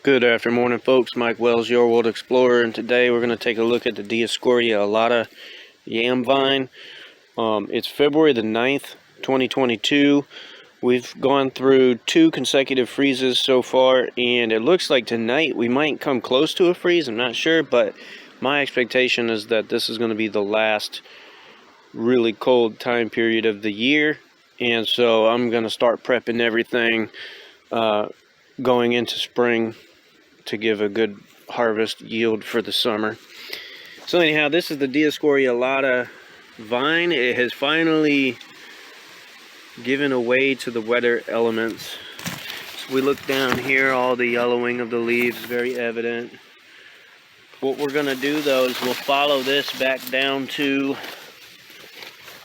Good afternoon, folks. Mike Wells, your World Explorer, and today we're going to take a look at the Dioscorea Alata Yam vine. It's February the 9th, 2022. We've gone through 2 consecutive freezes so far, and it looks like tonight we might come close to a freeze. I'm not sure, but my expectation is that this is going to be the last really cold time period of the year, and so I'm going to start prepping everything going into spring to give a good harvest yield for the summer. So anyhow, this is the Dioscorea Alata vine. It has finally given away to the weather elements. So we look down here, all the yellowing of the leaves, very evident. What we're going to do though is we'll follow this back down to,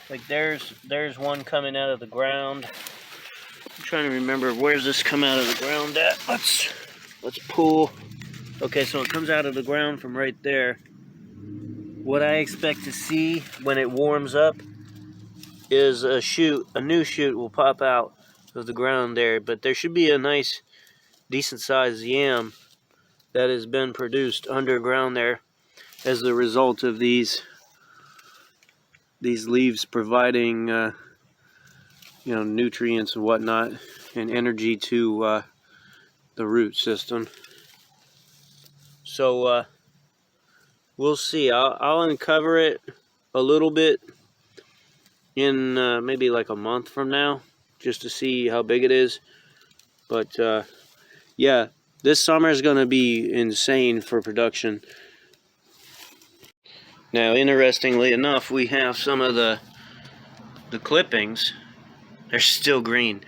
like there's one coming out of the ground. I'm trying to remember, where's this come out of the ground at? Let's pull. Okay, so it comes out of the ground from right there. What I expect to see when it warms up is a new shoot will pop out of the ground there, but there should be a nice, decent sized yam that has been produced underground there as the result of these leaves providing nutrients and whatnot and energy to the root system. So we'll see. I'll uncover it a little bit in maybe like a month from now, just to see how big it is. But yeah, this summer is going to be insane for production. Now, interestingly enough, we have some of the clippings. They're still green.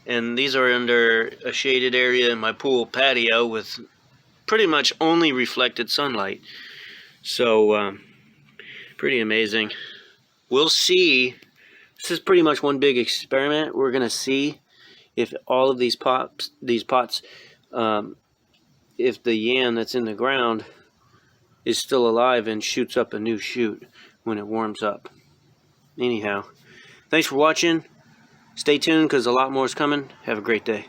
And these are under a shaded area in my pool patio with pretty much only reflected sunlight. So pretty amazing. We'll see. This is pretty much one big experiment. We're gonna see if all of these pots, if the yam that's in the ground is still alive and shoots up a new shoot when it warms up. Anyhow, thanks for watching. Stay tuned because a lot more is coming. Have a great day.